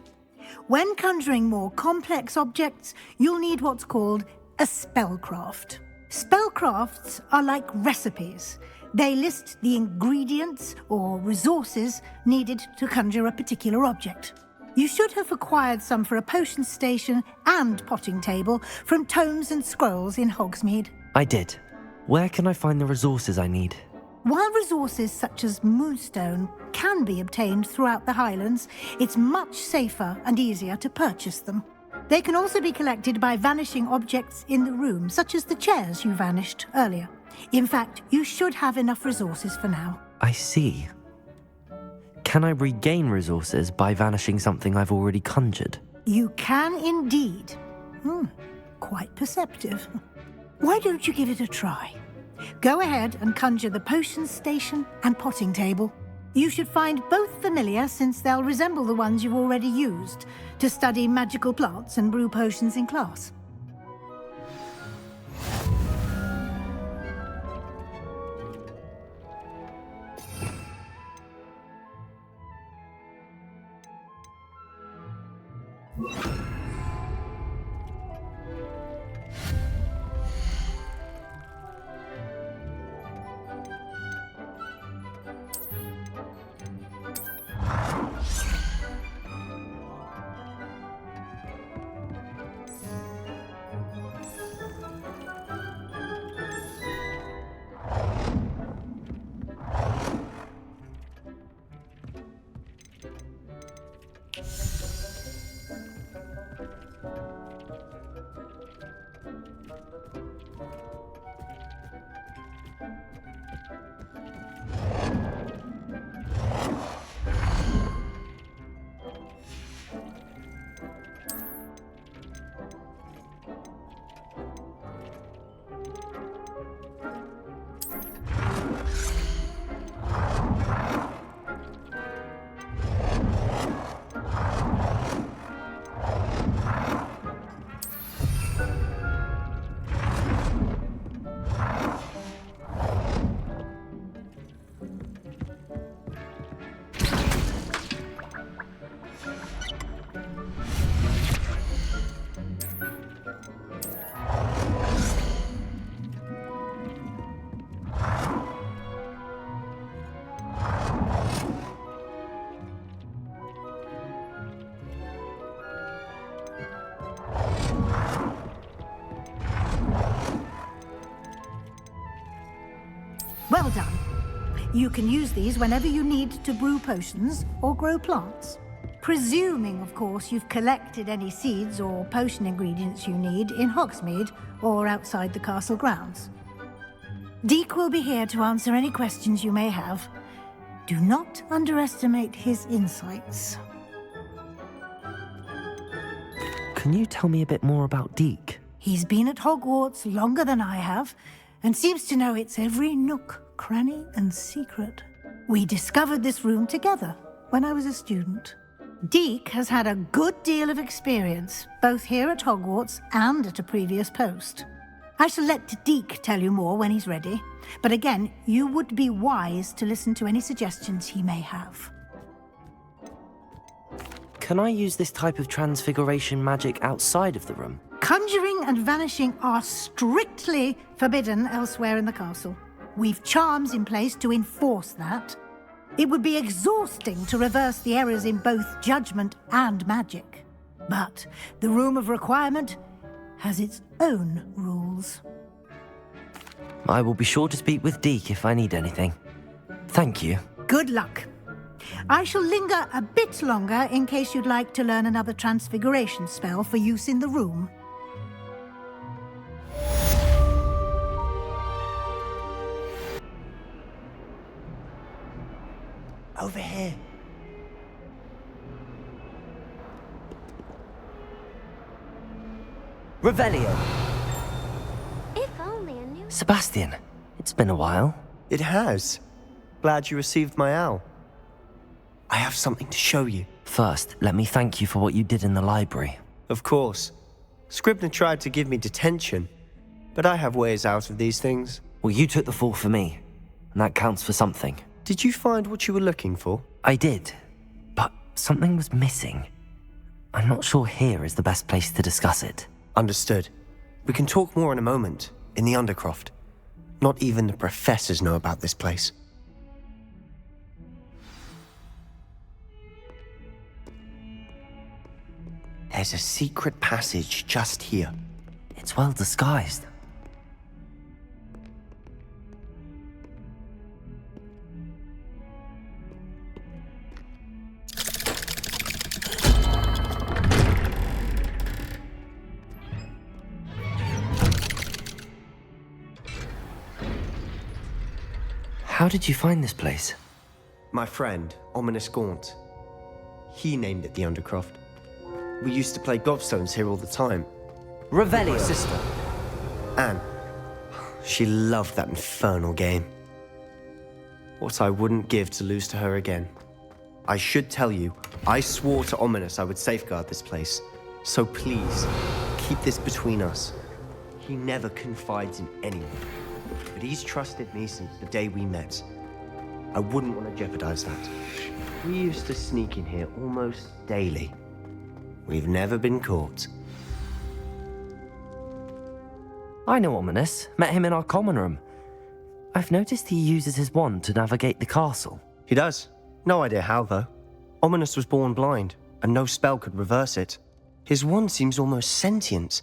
When conjuring more complex objects, you'll need what's called a spellcraft. Spellcrafts are like recipes. They list the ingredients or resources needed to conjure a particular object. You should have acquired some for a potion station and potting table from tomes and scrolls in Hogsmeade. I did. Where can I find the resources I need? While resources such as moonstone can be obtained throughout the Highlands, it's much safer and easier to purchase them. They can also be collected by vanishing objects in the room, such as the chairs you vanished earlier. In fact, you should have enough resources for now. I see. Can I regain resources by vanishing something I've already conjured? You can indeed. Quite perceptive. Why don't you give it a try? Go ahead and conjure the potion station and potting table. You should find both familiar, since they'll resemble the ones you've already used to study magical plants and brew potions in class. Well done. You can use these whenever you need to brew potions or grow plants. Presuming, of course, you've collected any seeds or potion ingredients you need in Hogsmeade or outside the castle grounds. Deek will be here to answer any questions you may have. Do not underestimate his insights. Can you tell me a bit more about Deek? He's been at Hogwarts longer than I have, and seems to know its every nook, cranny, and secret. We discovered this room together when I was a student. Deek has had a good deal of experience, both here at Hogwarts and at a previous post. I shall let Deek tell you more when he's ready, but again, you would be wise to listen to any suggestions he may have. Can I use this type of transfiguration magic outside of the room? Conjuring and vanishing are strictly forbidden elsewhere in the castle. We've charms in place to enforce that. It would be exhausting to reverse the errors in both judgment and magic. But the Room of Requirement has its own rules. I will be sure to speak with Deek if I need anything. Thank you. Good luck. I shall linger a bit longer in case you'd like to learn another transfiguration spell for use in the room. Over here. Revelio. If only I knew. Sebastian, it's been a while. It has. Glad you received my owl. I have something to show you. First, let me thank you for what you did in the library. Of course. Scribner tried to give me detention, but I have ways out of these things. Well, you took the fall for me, and that counts for something. Did you find what you were looking for? I did, but something was missing. I'm not sure here is the best place to discuss it. Understood. We can talk more in a moment, in the Undercroft. Not even the professors know about this place. There's a secret passage just here. It's well disguised. How did you find this place? My friend, Ominous Gaunt. He named it the Undercroft. We used to play gobstones here all the time. Revelio. My sister, Anne. She loved that infernal game. What I wouldn't give to lose to her again. I should tell you, I swore to Ominous I would safeguard this place. So please, keep this between us. He never confides in anyone. But he's trusted me since the day we met. I wouldn't want to jeopardize that. We used to sneak in here almost daily. We've never been caught. I know Ominous. Met him in our common room. I've noticed he uses his wand to navigate the castle. He does. No idea how, though. Ominous was born blind, and no spell could reverse it. His wand seems almost sentient.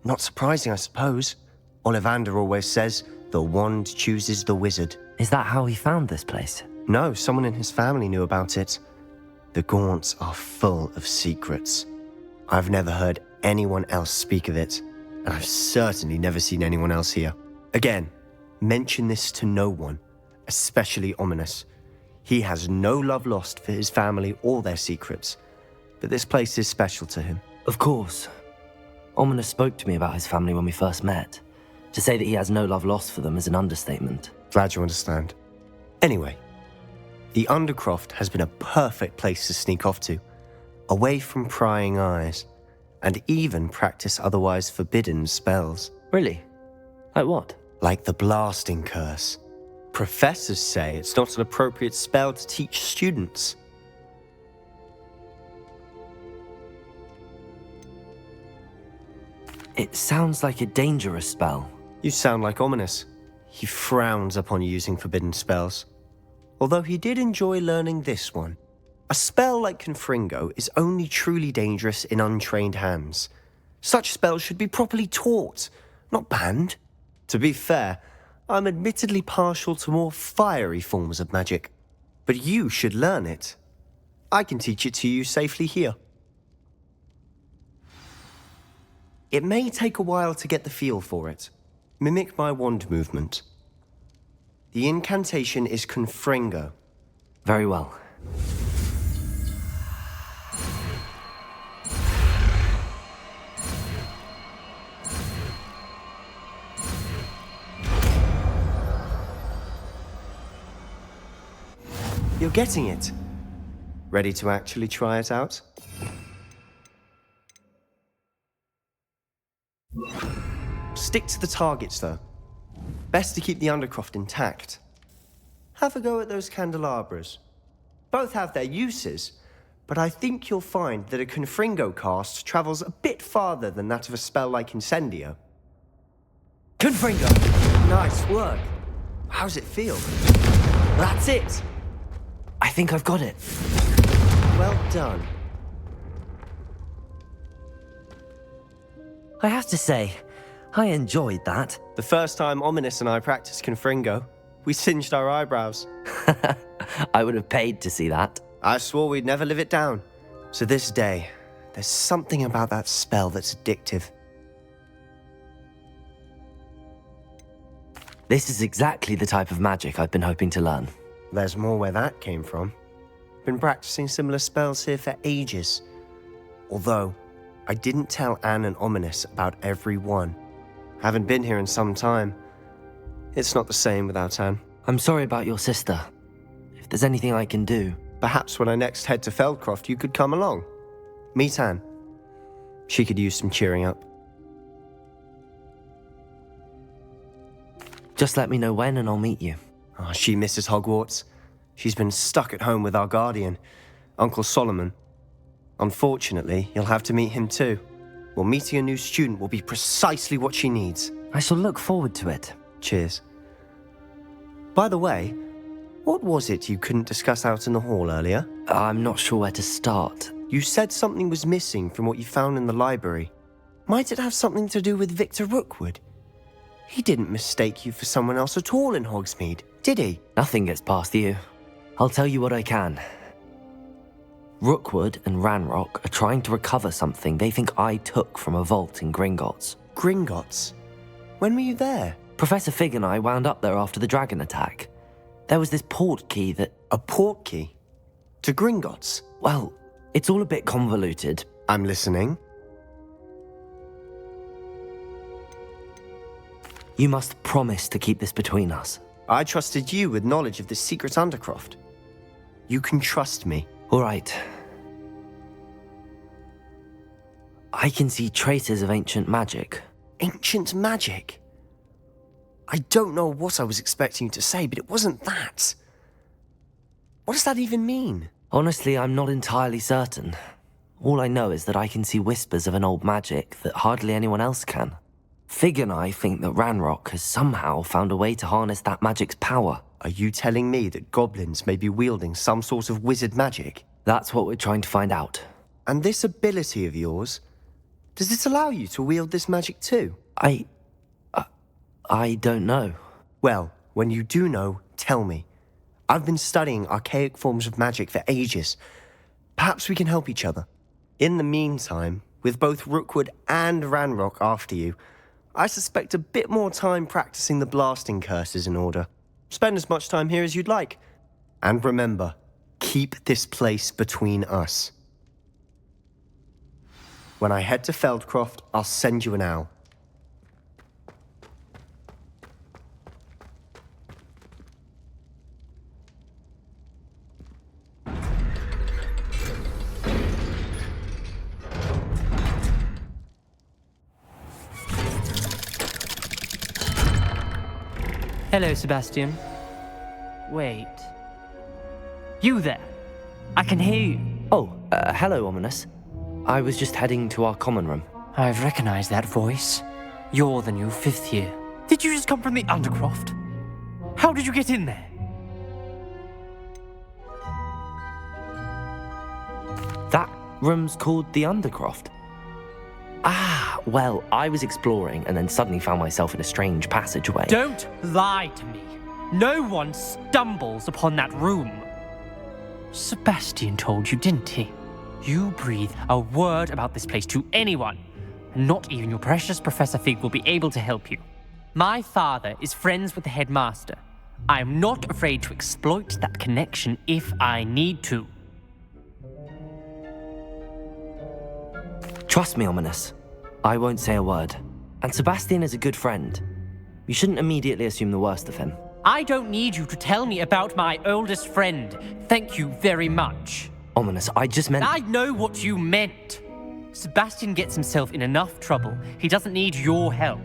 Not surprising, I suppose. Ollivander always says, the wand chooses the wizard. Is that how he found this place? No, someone in his family knew about it. The Gaunts are full of secrets. I've never heard anyone else speak of it, and I've certainly never seen anyone else here. Again, mention this to no one, especially Ominous. He has no love lost for his family or their secrets, but this place is special to him. Of course. Ominous spoke to me about his family when we first met. To say that he has no love lost for them is an understatement. Glad you understand. Anyway, the Undercroft has been a perfect place to sneak off to, away from prying eyes, and even practice otherwise forbidden spells. Really? Like what? Like the blasting curse. Professors say it's not an appropriate spell to teach students. It sounds like a dangerous spell. You sound like Ominous. He frowns upon using forbidden spells. Although he did enjoy learning this one. A spell like Confringo is only truly dangerous in untrained hands. Such spells should be properly taught, not banned. To be fair, I'm admittedly partial to more fiery forms of magic, but you should learn it. I can teach it to you safely here. It may take a while to get the feel for it. Mimic my wand movement. The incantation is Confringo. Very well. You're getting it. Ready to actually try it out? Stick to the targets, though. Best to keep the Undercroft intact. Have a go at those candelabras. Both have their uses, but I think you'll find that a Confringo cast travels a bit farther than that of a spell like Incendio. Confringo! Nice work. How's it feel? That's it! I think I've got it. Well done. I have to say, I enjoyed that. The first time Ominous and I practiced Confringo, we singed our eyebrows. I would have paid to see that. I swore we'd never live it down. So this day, there's something about that spell that's addictive. This is exactly the type of magic I've been hoping to learn. There's more where that came from. Been practicing similar spells here for ages. Although, I didn't tell Anne and Ominous about every one. Haven't been here in some time. It's not the same without Anne. I'm sorry about your sister. If there's anything I can do... Perhaps when I next head to Feldcroft, you could come along. Meet Anne. She could use some cheering up. Just let me know when and I'll meet you. Oh, she misses Hogwarts. She's been stuck at home with our guardian, Uncle Solomon. Unfortunately, you'll have to meet him too. Well, meeting a new student will be precisely what she needs. I shall look forward to it. Cheers. By the way, what was it you couldn't discuss out in the hall earlier? I'm not sure where to start. You said something was missing from what you found in the library. Might it have something to do with Victor Rookwood? He didn't mistake you for someone else at all in Hogsmeade, did he? Nothing gets past you. I'll tell you what I can. Rookwood and Ranrock are trying to recover something they think I took from a vault in Gringotts. Gringotts? When were you there? Professor Fig and I wound up there after the dragon attack. There was this port key that... A port key? To Gringotts? Well, it's all a bit convoluted. I'm listening. You must promise to keep this between us. I trusted you with knowledge of the secret Undercroft. You can trust me. All right. I can see traces of ancient magic. Ancient magic? I don't know what I was expecting you to say, but it wasn't that. What does that even mean? Honestly, I'm not entirely certain. All I know is that I can see whispers of an old magic that hardly anyone else can. Fig and I think that Ranrock has somehow found a way to harness that magic's power. Are you telling me that goblins may be wielding some sort of wizard magic? That's what we're trying to find out. And this ability of yours, does it allow you to wield this magic too? I don't know. Well, when you do know, tell me. I've been studying archaic forms of magic for ages. Perhaps we can help each other. In the meantime, with both Rookwood and Ranrock after you, I suspect a bit more time practicing the blasting curse is in order. Spend as much time here as you'd like. And remember, keep this place between us. When I head to Feldcroft, I'll send you an owl. Hello, Sebastian. Wait. You there? I can hear you. Oh, hello, Ominous. I was just heading to our common room. I've recognized that voice. You're the new 5th year. Did you just come from the Undercroft? How did you get in there? That room's called the Undercroft. Ah, Well, I was exploring and then suddenly found myself in a strange passageway. Don't lie to me. No one stumbles upon that room. Sebastian told you, didn't he? You breathe a word about this place to anyone, and not even your precious Professor Fig will be able to help you. My father is friends with the headmaster. I am not afraid to exploit that connection if I need to. Trust me, Ominous. I won't say a word. And Sebastian is a good friend. You shouldn't immediately assume the worst of him. I don't need you to tell me about my oldest friend. Thank you very much. Ominous, I just meant... I know what you meant. Sebastian gets himself in enough trouble. He doesn't need your help.